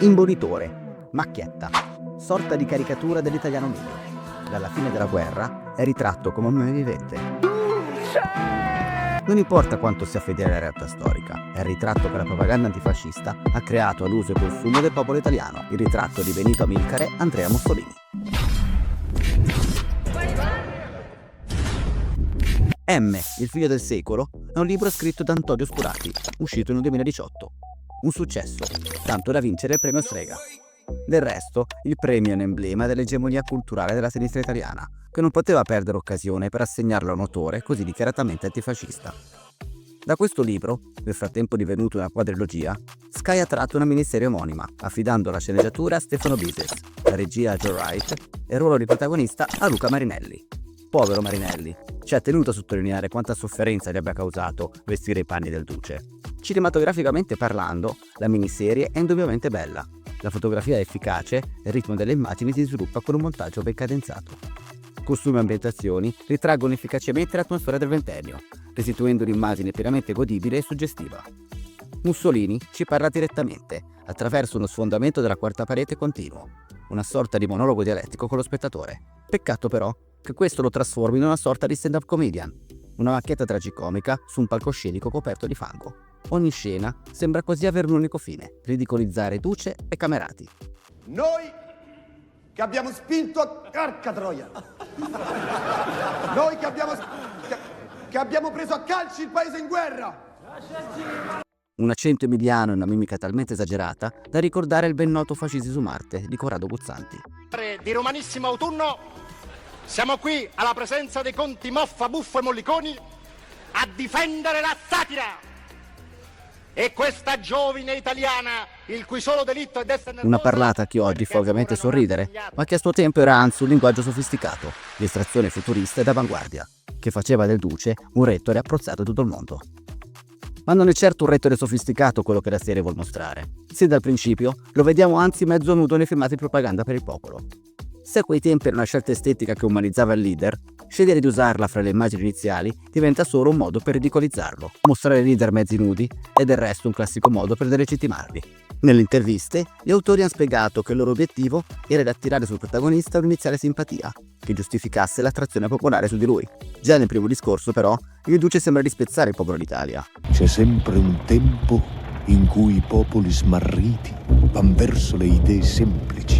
Imbonitore, macchietta, sorta di caricatura dell'italiano medio. Dalla fine della guerra è ritratto come un meme vivente. Non importa quanto sia fedele alla realtà storica, è il ritratto che la propaganda antifascista ha creato all'uso e consumo del popolo italiano, il ritratto di Benito Amilcare Andrea Mussolini. M, il figlio del secolo, è un libro scritto da Antonio Scurati, uscito nel 2018. Un successo, tanto da vincere il premio Strega. Del resto, il premio è un emblema dell'egemonia culturale della sinistra italiana, che non poteva perdere occasione per assegnarlo a un autore così dichiaratamente antifascista. Da questo libro, nel frattempo divenuto una quadrilogia, Sky ha tratto una miniserie omonima, affidando la sceneggiatura a Stefano Bises, la regia a Joe Wright e il ruolo di protagonista a Luca Marinelli. Povero Marinelli, ci ha tenuto a sottolineare quanta sofferenza gli abbia causato vestire i panni del duce. Cinematograficamente parlando, la miniserie è indubbiamente bella. La fotografia è efficace e il ritmo delle immagini si sviluppa con un montaggio ben cadenzato. Costumi e ambientazioni ritraggono efficacemente l'atmosfera del ventennio, restituendo un'immagine pienamente godibile e suggestiva. Mussolini ci parla direttamente, attraverso uno sfondamento della quarta parete continuo, una sorta di monologo dialettico con lo spettatore. Peccato però che questo lo trasformi in una sorta di stand-up comedian, una macchietta tragicomica su un palcoscenico coperto di fango. Ogni scena sembra quasi avere un unico fine: ridicolizzare Duce e Camerati. Noi che abbiamo spinto a carca troia, noi che abbiamo preso a calci il paese in guerra. Un accento emiliano e una mimica talmente esagerata da ricordare il ben noto Fascisti su Marte di Corrado Guzzanti. Di romanissimo autunno siamo qui alla presenza dei conti Moffa, Buffo e Molliconi a difendere la satira. E questa giovine italiana, il cui solo delitto è d'essere nervosa... Una parlata che oggi fa ovviamente sorridere, ma che a suo tempo era anzi un linguaggio sofisticato, di estrazione futurista ed avanguardia, che faceva del Duce un rettore apprezzato da tutto il mondo. Ma non è certo un rettore sofisticato quello che la serie vuol mostrare. Sin dal principio lo vediamo anzi mezzo nudo nei filmati di propaganda per il popolo. Se a quei tempi era una scelta estetica che umanizzava il leader, scegliere di usarla fra le immagini iniziali diventa solo un modo per ridicolizzarlo, mostrare i leader mezzi nudi è del resto un classico modo per delegittimarli. Nelle interviste, gli autori hanno spiegato che il loro obiettivo era di attirare sul protagonista un'iniziale simpatia, che giustificasse l'attrazione popolare su di lui. Già nel primo discorso, però, il Duce sembra disprezzare il popolo d'Italia. C'è sempre un tempo in cui i popoli smarriti van verso le idee semplici.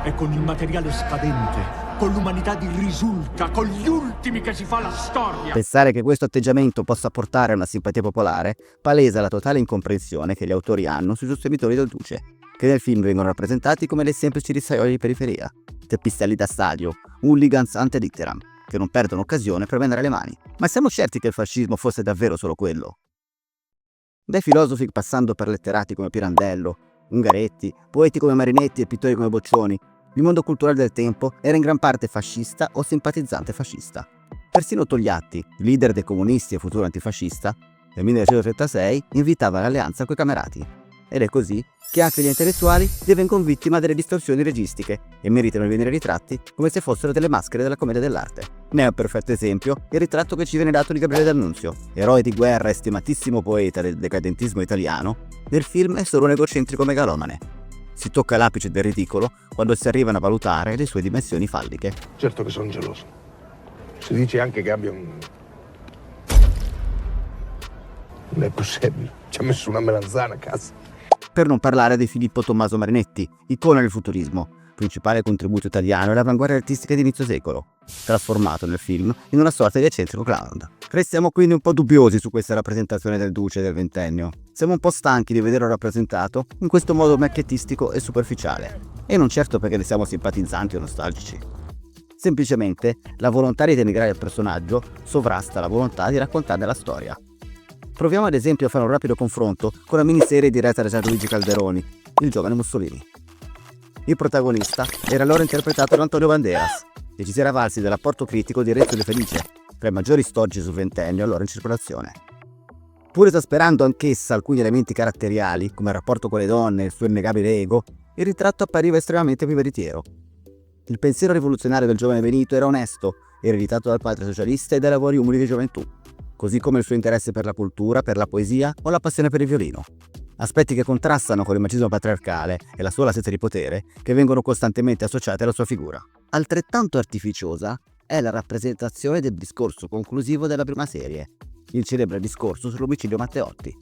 E con il materiale scadente, con l'umanità di risulta, con gli ultimi che si fa la storia. Pensare che questo atteggiamento possa portare a una simpatia popolare palesa la totale incomprensione che gli autori hanno sui sostenitori del Duce, che nel film vengono rappresentati come dei semplici rissaioli di periferia, teppistelli da stadio, hooligans ante litteram, che non perdono occasione per vendere le mani. Ma siamo certi che il fascismo fosse davvero solo quello? Dai filosofi passando per letterati come Pirandello, Ungaretti, poeti come Marinetti e pittori come Boccioni, il mondo culturale del tempo era in gran parte fascista o simpatizzante fascista. Persino Togliatti, leader dei comunisti e futuro antifascista, nel 1936 invitava l'alleanza coi Camerati. Ed è così che anche gli intellettuali divengono vittima delle distorsioni registiche e meritano di venire ritratti come se fossero delle maschere della commedia dell'arte. Ne è un perfetto esempio il ritratto che ci viene dato di Gabriele D'Annunzio, eroe di guerra e stimatissimo poeta del decadentismo italiano. Nel film è solo un egocentrico megalomane. Si tocca l'apice del ridicolo quando si arrivano a valutare le sue dimensioni falliche. Certo che sono geloso. Si dice anche che abbia un... Non è possibile. Ci ha messo una melanzana a casa. Per non parlare di Filippo Tommaso Marinetti, icona del futurismo, principale contributo italiano all'avanguardia artistica di inizio secolo, trasformato nel film in una sorta di eccentrico clown. Restiamo quindi un po' dubbiosi su questa rappresentazione del Duce del ventennio. Siamo un po' stanchi di vederlo rappresentato in questo modo macchiettistico e superficiale, e non certo perché ne siamo simpatizzanti o nostalgici. Semplicemente la volontà di denigrare il personaggio sovrasta la volontà di raccontarne la storia. Proviamo ad esempio a fare un rapido confronto con la miniserie diretta da Gianluigi Calderoni, Il giovane Mussolini. Il protagonista era allora interpretato da Antonio Banderas, e ci si era valsi dell'apporto critico di Renzo De Felice, tra i maggiori stoggi sul ventennio allora in circolazione. Pur esasperando anch'essa alcuni elementi caratteriali, come il rapporto con le donne e il suo innegabile ego, il ritratto appariva estremamente veritiero. Il pensiero rivoluzionario del giovane Benito era onesto, ereditato dal padre socialista e dai lavori umili di gioventù, così come il suo interesse per la cultura, per la poesia o la passione per il violino. Aspetti che contrastano con il machismo patriarcale e la sola sete di potere che vengono costantemente associati alla sua figura. Altrettanto artificiosa è la rappresentazione del discorso conclusivo della prima serie, il celebre discorso sull'omicidio Matteotti.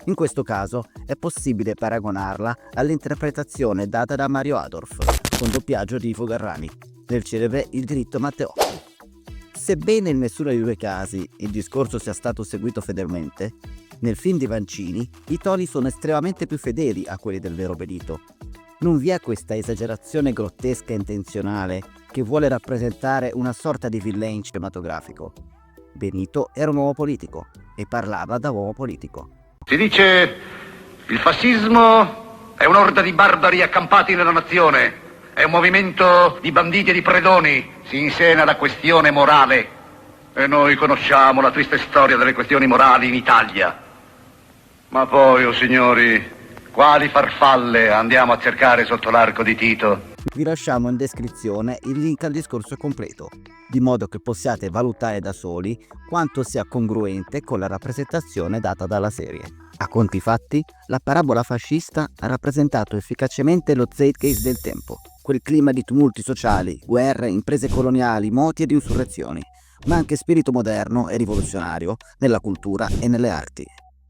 In questo caso è possibile paragonarla all'interpretazione data da Mario Adorf, con doppiaggio di Ivo Garrani, nel celebre Il diritto Matteotti. Sebbene in nessuno dei due casi il discorso sia stato seguito fedelmente, nel film di Vancini i toni sono estremamente più fedeli a quelli del vero Benito. Non vi è questa esagerazione grottesca e intenzionale che vuole rappresentare una sorta di villain cinematografico. Benito era un uomo politico e parlava da uomo politico. Si dice il fascismo è un'orda di barbari accampati nella nazione, è un movimento di banditi e di predoni, si insena la questione morale e noi conosciamo la triste storia delle questioni morali in Italia. Ma poi, oh signori, quali farfalle andiamo a cercare sotto l'arco di Tito? Vi lasciamo in descrizione il link al discorso completo, di modo che possiate valutare da soli quanto sia congruente con la rappresentazione data dalla serie. A conti fatti, la parabola fascista ha rappresentato efficacemente lo zeitgeist del tempo, quel clima di tumulti sociali, guerre, imprese coloniali, moti ed insurrezioni, ma anche spirito moderno e rivoluzionario nella cultura e nelle arti.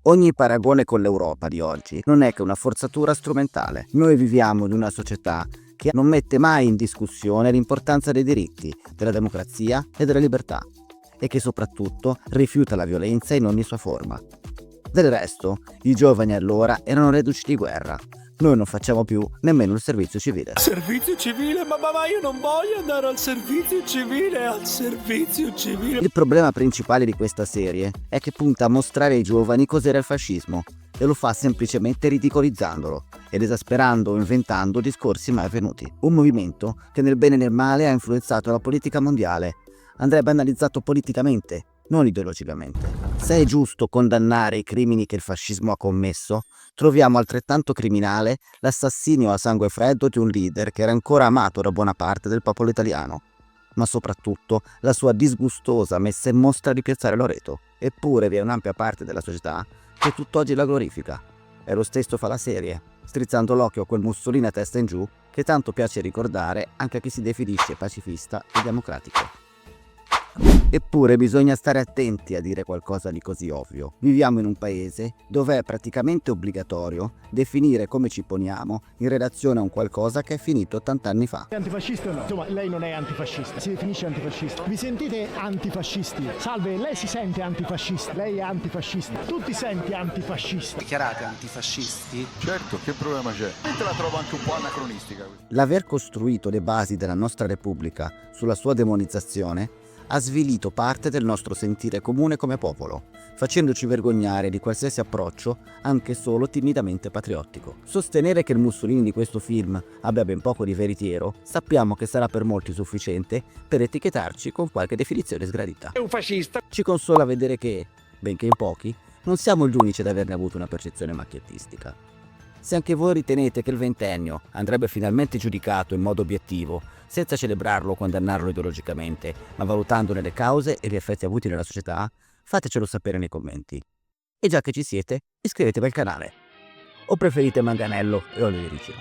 Ogni paragone con l'Europa di oggi non è che una forzatura strumentale. Noi viviamo in una società che non mette mai in discussione l'importanza dei diritti, della democrazia e della libertà, e che soprattutto rifiuta la violenza in ogni sua forma. Del resto, i giovani allora erano reduci di guerra. Noi non facciamo più nemmeno il servizio civile. Servizio civile? Ma io non voglio andare al servizio civile, Il problema principale di questa serie è che punta a mostrare ai giovani cos'era il fascismo e lo fa semplicemente ridicolizzandolo ed esasperando o inventando discorsi mai avvenuti. Un movimento che nel bene e nel male ha influenzato la politica mondiale. Andrebbe analizzato politicamente, non ideologicamente. Se è giusto condannare i crimini che il fascismo ha commesso, troviamo altrettanto criminale l'assassinio a sangue freddo di un leader che era ancora amato da buona parte del popolo italiano, ma soprattutto la sua disgustosa messa in mostra di Piazzale Loreto. Eppure vi è un'ampia parte della società che tutt'oggi la glorifica. E lo stesso fa la serie, strizzando l'occhio a quel Mussolini a testa in giù che tanto piace ricordare anche a chi si definisce pacifista e democratico. Eppure bisogna stare attenti a dire qualcosa di così ovvio. Viviamo in un paese dove è praticamente obbligatorio definire come ci poniamo in relazione a un qualcosa che è finito 80 anni fa. È antifascista o no? Insomma, lei non è antifascista, si definisce antifascista. Vi sentite antifascisti? Salve, lei si sente antifascista? Lei è antifascista. Tu ti senti antifascista? Dichiarate antifascisti? Certo, che problema c'è? Te la trovo anche un po' anacronistica. L'aver costruito le basi della nostra Repubblica sulla sua demonizzazione ha svilito parte del nostro sentire comune come popolo, facendoci vergognare di qualsiasi approccio anche solo timidamente patriottico. Sostenere che il Mussolini di questo film abbia ben poco di veritiero, sappiamo che sarà per molti sufficiente per etichettarci con qualche definizione sgradita. È un fascista. Ci consola vedere che, benché in pochi, non siamo gli unici ad averne avuto una percezione macchiettistica. Se anche voi ritenete che il ventennio andrebbe finalmente giudicato in modo obiettivo, senza celebrarlo o condannarlo ideologicamente, ma valutandone le cause e gli effetti avuti nella società, fatecelo sapere nei commenti. E già che ci siete, iscrivetevi al canale. O preferite manganello e olio di ricino?